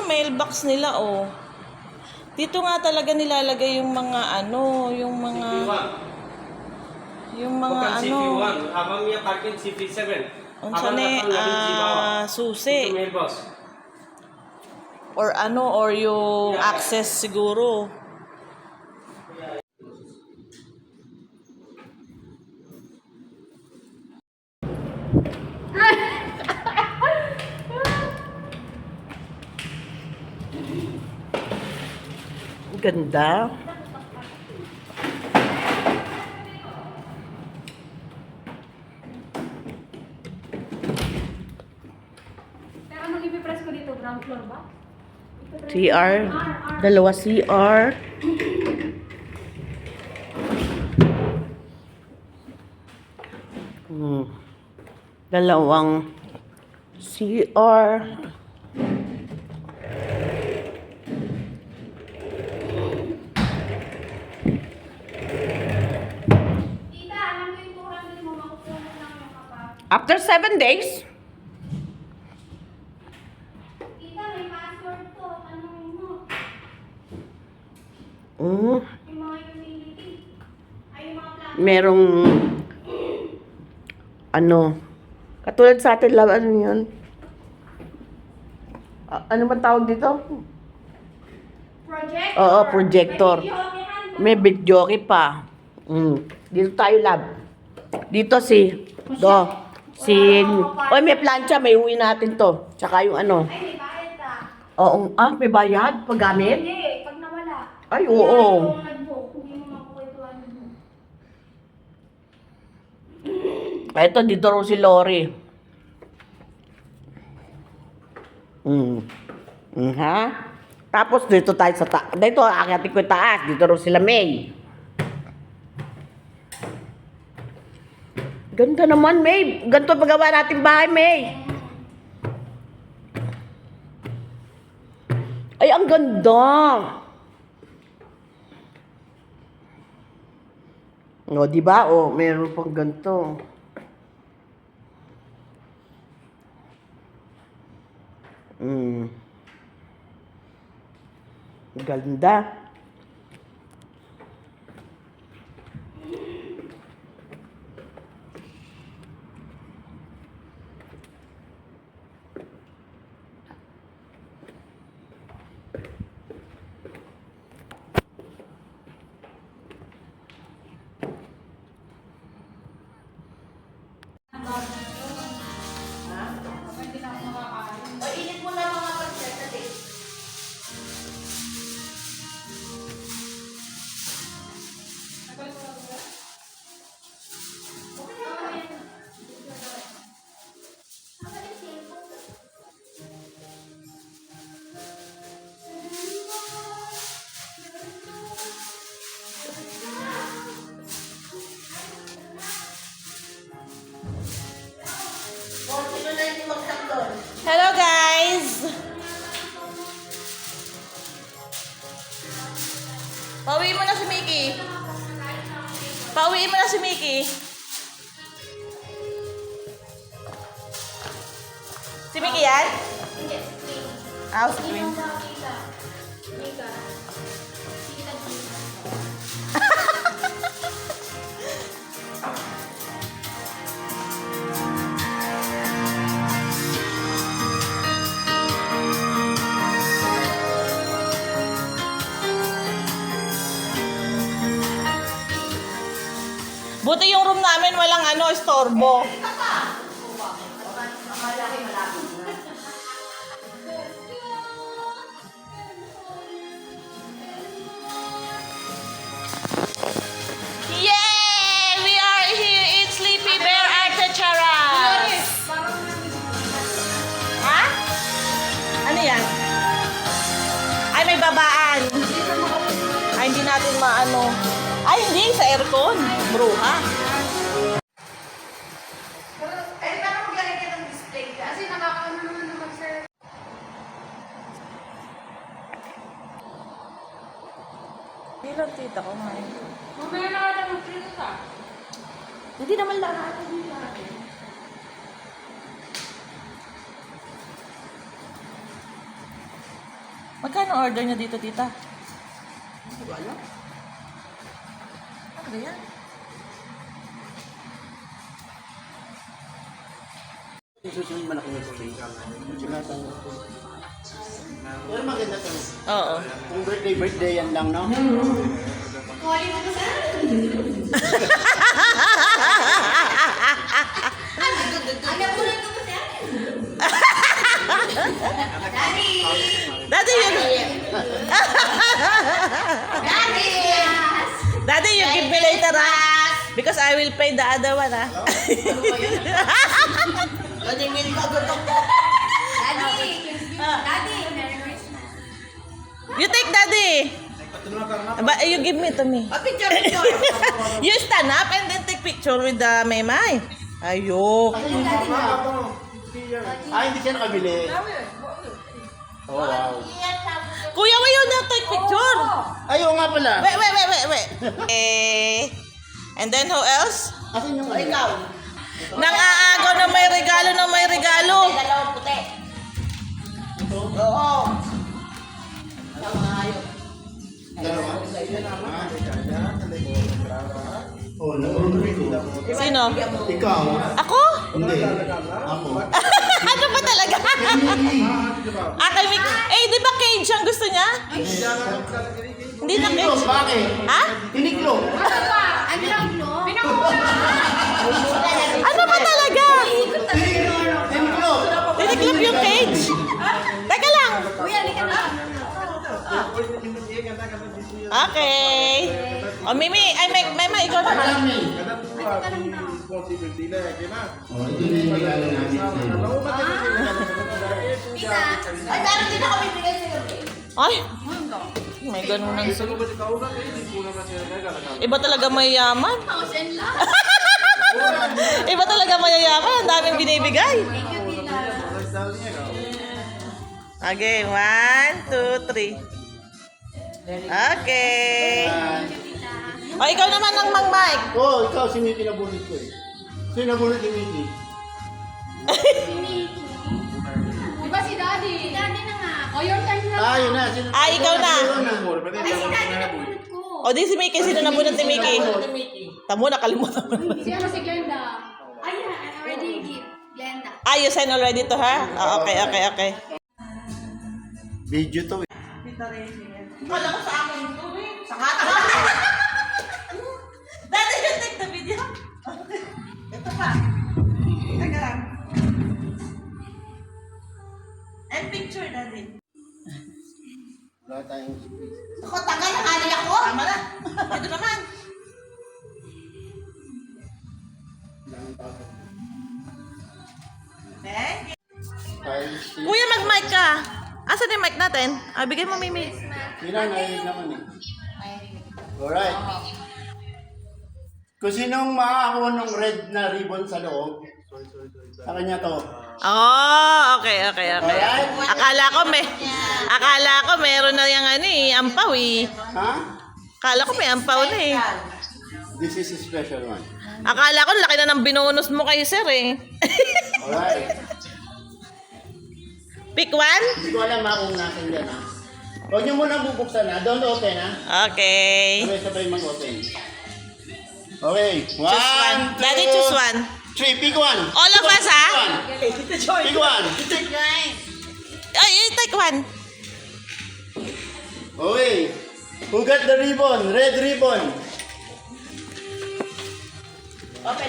yung mailbox nila, oh. Dito nga talaga nilalagay yung mga ano, yung mga CP1, abang niya parking CP7. Ang susi. Or ano, or yung access siguro. Ganda. Pero anong ipipress ko dito? Ground floor ba? CR. Dalawa CR. Dalawang CR. Tita, alam mo yung 200 mo, makukuha lang yung kapag. After 7 days. Tita, may password to. Tanungin mo. Mm. Yung mga utility. Ay, yung mga plan. Merong ano, katulad sa atin lang, ano yun? Ano ba tawag dito? Projector. Oo, projector. May video, May video pa. Dito tayo, lab. Dito si oy, may plancha, may uwi natin to. Tsaka yung ano. Ay, may bayad ka. Oo, may bayad pag gamit? Hindi, pag nawala. Ay, oo. Kung nag-book, hindi mo makukuha ito ano. Ito, dito raw si Lori. Ha? Tapos dito tayo sa taas. Dito, akitin ko yung taas. Dito raw sila May. Ganda naman, May. Ganito paggawa natin bahay, May. Ay, ang ganda. O, diba? O, meron pang ganito. Ganda. Hello, guys! Pauwiin mo na si Mickey. Pauwiin mo na si Mickey. Si Mickey yan? Hindi, screen. Screen. Tita. Tita. Buti yung room namin walang ano, istorbo. Yay! We are here in Sleepy Bear Artecharas. Ha? Ano yan? Ay, may babaan. Ay, hindi natin maano. Ay, hindi. Sa aircon. Bruha. Pero maglagay ka ng display. Kasi nakakaano naman sir. Bilang tita ko nga. Mamaya na ka ng print ka. Hindi naman lahat. Hindi lahat. Magkano order niya dito, tita? Ano ba yan? Susunod man ako ng steak. Pero maganda to. Oo. Kung birthday yan lang, no? Calling mo sa Ano po rin ko sa Daddy! Daddy, Daddy, you give me later, because I will pay the other one, Daddy! Daddy! Merry Christmas! You take, Daddy. But you give me to me. Picture. You stand up and then take picture with the memay. Ayok. Hindi siya nakabili. Oh, wow. Kuya, will you not take picture? Ayaw nga pala. Wait. And then who else? Asan yung Ikaw. Nang-aagaw na may regalo. Dalawang puti. Oo. Dalawa? Oh, nag-order ko. Sino? Ikaw? Ako? Hindi. Ako. Ano ba talaga? Kay Mick. Di ba cage ang gusto niya? Hindi na Tiniklog, cage. bakit? Ha? Tiniklog. Ano ba? Ano lang, no? Ano ba talaga? Tiniklog. Tiniklop yung cage. Teka lang. Kuya, halika na. Okay. O, Mimi. Ay, Mema, ikaw naman. Marami. Halika lang na. Oh, ito na yung regalo namin sa'yo. Pita. Ay, meron din ako bibigay sa'yo. Ay. May ganun nang sunod. Iba talaga mayayaman. House and lot. Iba talaga mayayaman. Ang daming binibigay. Thank you, Tita. Okay, 1, 2, 3. Okay. O, ikaw naman ng Mang Mike. Oh, ikaw si Mickey nabunod ko eh. Sino nabunod ni Mickey? Di ba si Daddy? Si Daddy na nga. O, your time na. Yun na. Ikaw na. Ay, si Daddy na punot ko. O, di si Mickey. Sino nabunod ni Mickey? Tamo, nakalimutan mo naman. Si ano si Glenda? Ay, I already give. Glenda. You send already to her? Okay. Video to eh. Kala ko sa akin ito eh. Sa kata. Daddy, you take the video. Ito pa. Teka lang. And picture, Daddy. Wala tayong space. Ako, tagal na kali ako. Tama na. Ito naman. Thank you. Kuya, mag-mic ka. Asan yung mic natin? Bigay mo, Mimi. Sila narinig naman eh. Alright. Kung sinong makakakuha ng red na ribbon sa loob, sa kanya to. Oh, okay. Alright? Akala ko meron na yung ampaw eh. Ha? Akala ko may ampaw na eh. This is a special one. Akala ko laki na ng binonus mo kay sir eh. Alright. Pick one? Hindi ko alam kung nasan dyan ha. Huwag niyo muna bubuksan ha. Don't open ha. Okay. Sabay-sabay mag-open. Okay. Choose one. Daddy, choose one. 3. Pick one. All of us, ha? Pick one. Ay, take one. Okay. Who got the ribbon? Red ribbon. Open.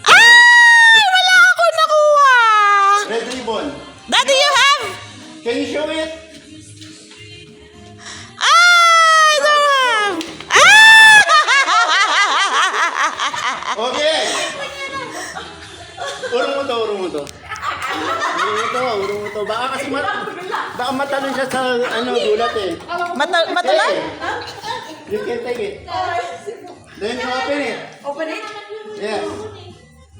Ay! Wala ako nakuha! Red ribbon. Daddy, you have? Can you show it? I don't have! Okay. Urong mo to. Baka kasi baka matalon siya sa gulat eh. Matuloy? Hey, you can take it. Then you open it. Open it? Yes.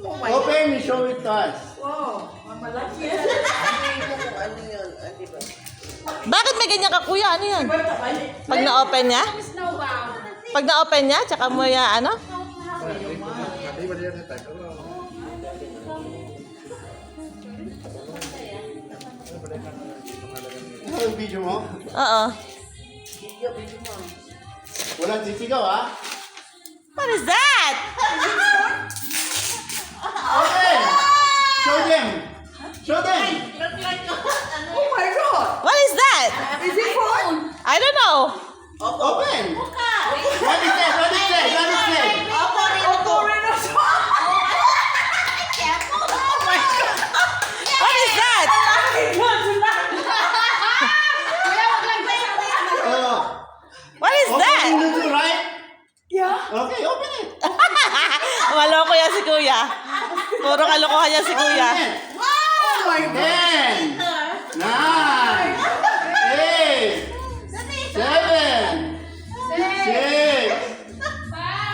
Open, you show it to us. Wow. Mamalaki yan. Ano yun? Diba? Bakit may ganyan ka, kuya? Ano yan? Pag na-open niya? Snow wow. Pag na-open niya, tsaka mo ya, ano? video mo? Oo. Walang sisigaw, ha? What is that? Okay! Show them! Show them! Oh my God! What is that? Is it phone? I don't know. Open! What is that? What is that? What is that? Opo, Renos. What is that? Kuya, wag lang tayo. Oh. What is Open that? yung luto, right? Yeah. Okay, open it. Maloko yan si Kuya. Puro kalokohan yan si Kuya. Open it. Oh my God. 10, 9, 8, 7, 6,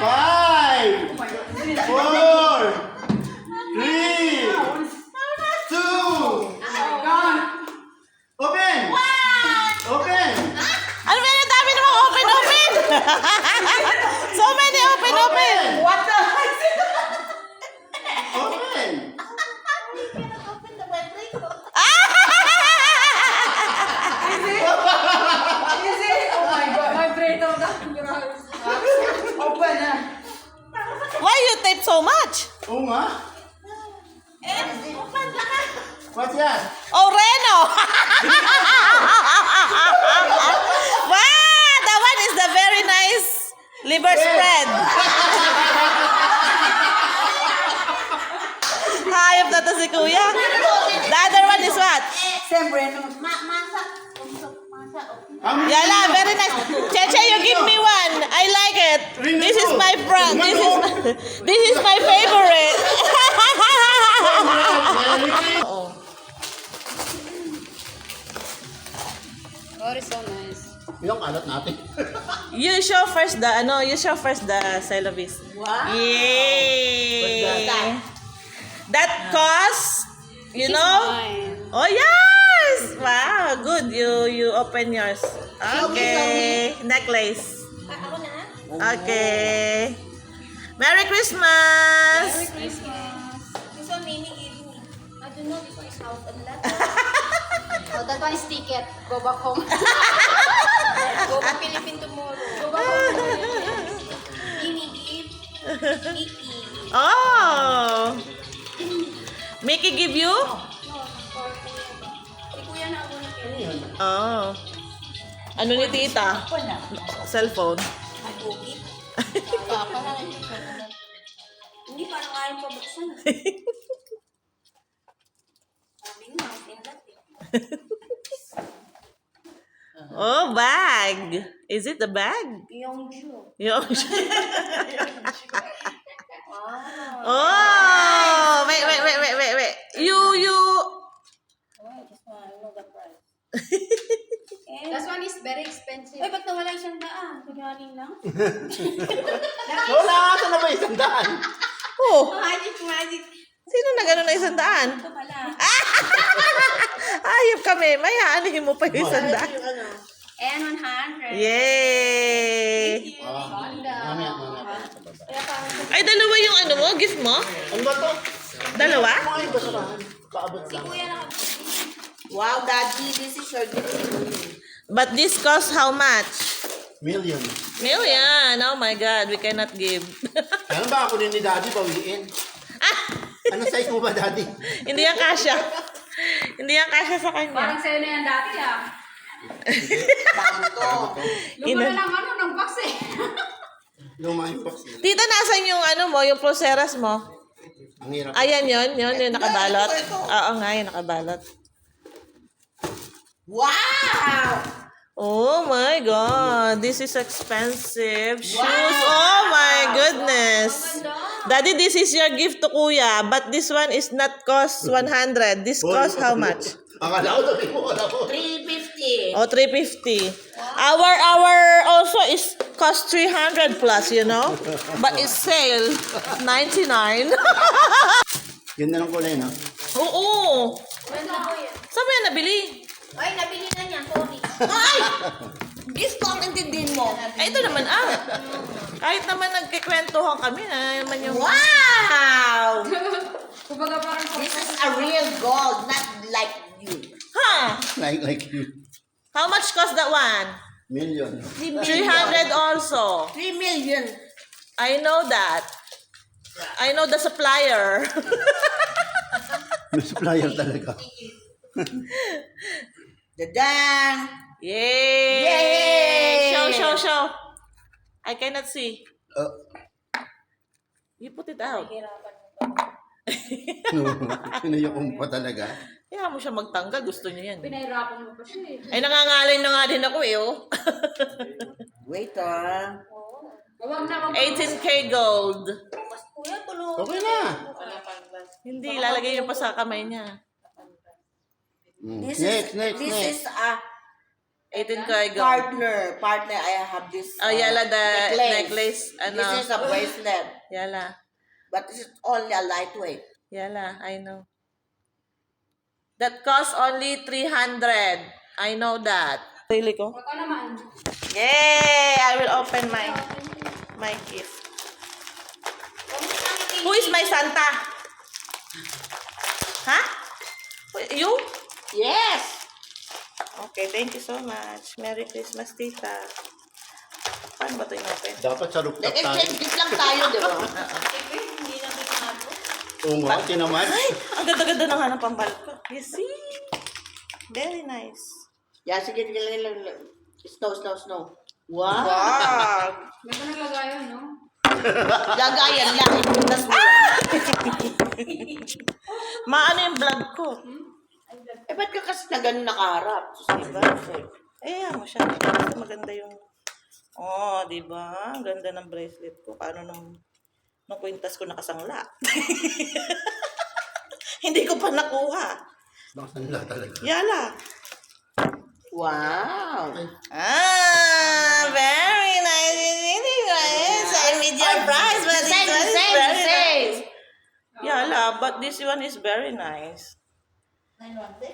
5, 4, 3, 2, open! Open! Ano ba yung dami namang open? So many open. What the heck? Open! Is it? Oh my God. Vibrator na. Open na. Why you tape so much? Oo nga. What's that? Oh, Reno! Wow! That one is the very nice liver spread. Hayop na to si Kuya. The other one is what? Siyempre, no. Yala, very nice. Cheche, you give me one. I like it. This is my friend. This is my favorite. Oh. Oh, it's so nice. Yung kalat natin. You show first the Celovis. Wow. Yay! That cost, you know? Mine. Oh yes! Wow, good. You open yours. Okay. Necklace. Ako na? Okay. Merry Christmas! Christmas. This one Mimi gave me. I don't know, this one is house on that. Oh, that one is ticket. Go back home. Go back Philippines tomorrow. Go back home. Mimi gave Mickey. Oh! Mickey give you? No, for Kuya. Si Kuya na ako na kaya. Oh. Ano ni tita? Ako na. Cellphone. Ay, okay. Papa na lang. Hindi, parang ayaw pa buksan. Sabi nga, tinlat eh. Oh, bag. Is it the bag? Yung Jew. Yung... Wow. Oh! Wait. You... Oh, this one, I know the price. This one is very expensive. Ay, ba't nawala 100? Kagaling lang? Wala, saan na ba isang daan? Oh! Magic. Sino na gano'n na 100? Ito pala. Ayop kami. May haanihin mo pa yung 100. And 100. Yay! Mamaya. Kaya parang Ay, dalawa yung ano mo? Gift mo? Ano ba to? Dalawa? Mga yung basurahan. Paabot si lang. Kuya na Wow, Daddy, this is your gift. But this costs how much? Million. Million. Oh my God. We cannot give. Ano ba ako ni Daddy bawiin? Ano size mo ba, Daddy? Hindi yan kasya. Hindi yan kasya sa kanya. Parang sa'yo na yan dati ah. Bago to. Luma na lang ano ng box eh. Luma yung box niya. Tita, nasan yung ano mo? Yung pulseras mo? Ang hirap. Ayan yun. Yung nakabalot. Oo nga, yung nakabalot. Wow! Oh my God. This is expensive. Shoes. Oh my goodness. Daddy, this is your gift to Kuya. But this one is not cost 100. This cost how much? Akala ko sabi mo, wala ko. 350. Oh, 350. Our also is cost 300 plus, you know? But it's sale. 99. Ganda ng kulay, no? Oo. Ganda ko yan. Saan mo yan nabili? Ay, nabili na niya. Sorry. Ay! Gift ko ang intindihin mo. Ay, ito naman kahit naman nagkikwentuhan kami na naman yung... Wow! Kumbaga parang This is a real gold, not like you. Ha? Like you. How much cost that one? Million. 300 also. 3 million. I know that. I know the supplier. May supplier talaga. Dadang! Yay! Yay! Show. I cannot see. You put it out. Pinayokong pa talaga. Kaya mo siya magtanggal. Gusto niya yan. Pinahirapan mo pa siya eh. Ay, nangangalay na nga din ako eh, oh. Wait, ah. Huwag na 18K gold. Kuya, tulog. Okay na. Hindi, lalagay niya pa sa kamay niya. This Next. is a 18K gold. partner. I have this. Oh, yala, the necklace. Ano? This is a bracelet, Yala. but this is only a lightweight. Yala, I know. That costs only 300. I know that. Really ko? Huwag ka naman. Yay! I will open my gift. Who is my Santa? Ha? You? Yes. Okay, thank you so much. Merry Christmas, tita. Paano ba ito in-open? Dapat sa rooftop tayo. Nag-exchange gift lang tayo, di ba? Hindi na pinado. Oo nga, tinaman. Ay! Ang ganda-ganda na nga ng pambalot ko. You see? Very nice. Yeah, sige. Snow. Wow. Wow! May ka naglagayan, no? Lagayan lang. Tas Maano yung vlog ko? eh, ba't ka kasi na ganun nakaharap? Diba? Eh, mo siya. Basta maganda yung... Oh, diba? Ang ganda ng bracelet ko. Paano nung kwintas ko nakasangla? Hindi ko pa nakuha. Nakasanla talaga. Yala. Wow. Very nice. Really nice. I made your price, but this one is very nice. Yala, but this one is very nice.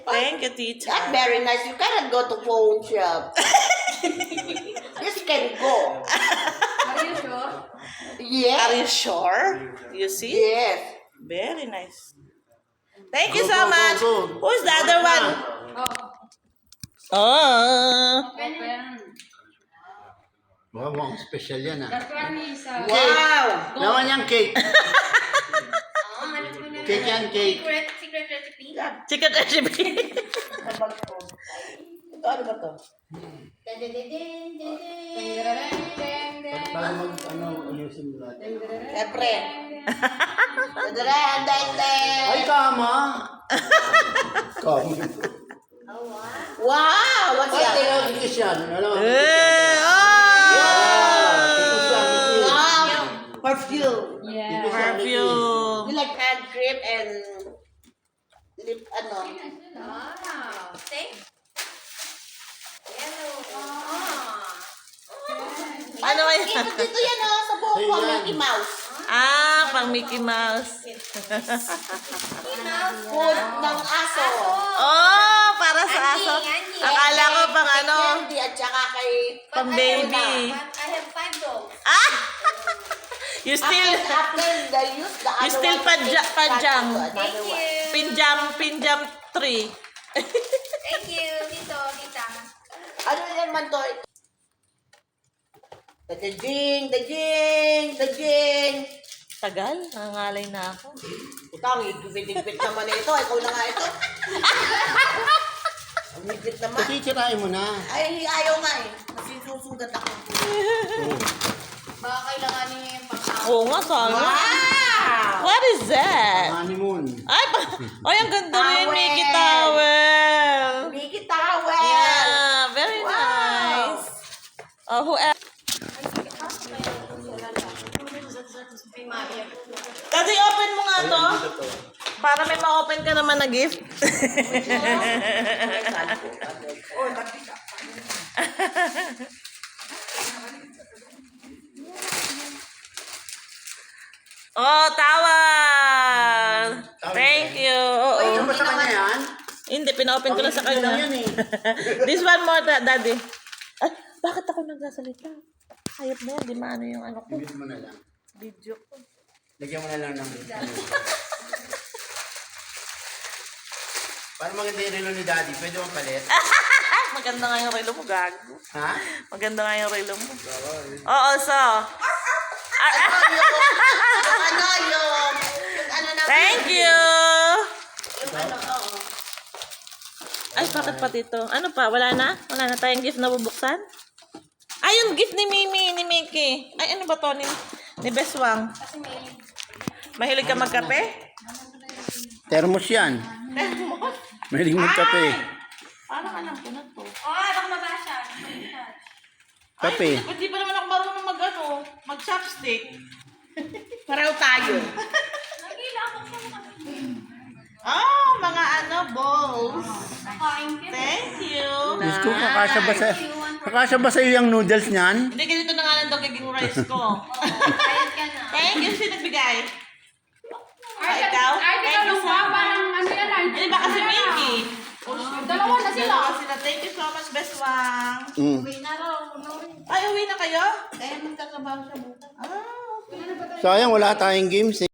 Thank you, tita. That's very nice. You cannot go to phone shop. This can go. Are you sure? Are Yes. you sure? You see? Yes. Very nice. Thank you Go, so go, much. go, go. Who's the other one? Oh. Oh. Open. Mukhang special yan That one is Wow. Naman yung cake. Oh, ano mo na? Cake yan, cake. Secret recipe. Chicken recipe. Ano ba to? Para ayusin mo lahat. Siyempre. Dende. Ay, kama. Kama. Wow. What's Ay, that? tingnan yan. Ano? Wow. Perfume. Yeah. Perfume. You like hand cream and lip, ano? Wow. Thank Yellow. Ano ba yan? Dito yan, oh. Sa buhok ko, Mickey Mouse. Ah, pang Mickey Mouse. Food ng aso. Oh, para sa aso. Andy. Akala ko pang ano, Candy at saka kay... pang baby. I have 5 dogs. Ah! You still, After the use, the you other still one, pajam. Thank you. Pinjam 3. Thank you, Tito, Tita. Ano yan man to? Dajing. Tagal, nangangalay na ako. Ikaw, higpit naman ito. Ikaw na nga ito. Ang higpit naman. Kasi sirain mo na. Ay, ayaw nga eh. Kasi susugat ako. Baka kailangan niyo yung pang Oo nga, sana. Wow! What is that? Honeymoon. Ay, ang ganda rin, Towel. Mickey Towel. Mickey Towel! Yeah, very Wow. nice. Oh, who else? Daddy, open mo nga to. Para may ma-open ka naman na gift. Oh, towel! Thank you. Oo. Ano ba sa kanya yan? Hindi, pina-open ko lang sa kanya. Yan eh. This one more, daddy. Ay, bakit ako nagsasalita? Hayop na yan, di maano yung ano ko. Ibig mo na lang. Video ko. Lagyan mo na lang ng Para maganda yung relo ni Daddy, pwede mong palit. Maganda nga yung relo mo, gago. Ha? Maganda nga yung relo mo. Oo, so. Thank you! Ay, bakit pa dito? Ano pa? Wala na? Wala na tayong gift na bubuksan? Ay, yung gift ni Mimi, ni Mickey. Ay, ano ba to? Ni Beswang. Kasi may... Mahilig ka magkape? Thermos yan. Mahilig magkape. Parang alam ko na to. Oh, baka mabasa. Kape. Ay, hindi pa naman ako marunong mag-chopstick. Pareho tayo. Oh, mga bowls. Nakain ka. Thank you. Diyos ko, kakasya ba sa'yo yung noodles niyan? Hindi, ganito na nga lang daw gaging rice ko. Bayad ka na. Thank you. Sino nagbigay? Ikaw? Thank you so much. Parang ano yan ah. Hindi ba kasi Mickey? Dalawa na sila. Dalawa sila. Thank you so much, best one. Uwi na raw. Ay, uwi na kayo? Eh, magkakabaw siya bukas. Ah, okay. Sayang, wala tayong games eh.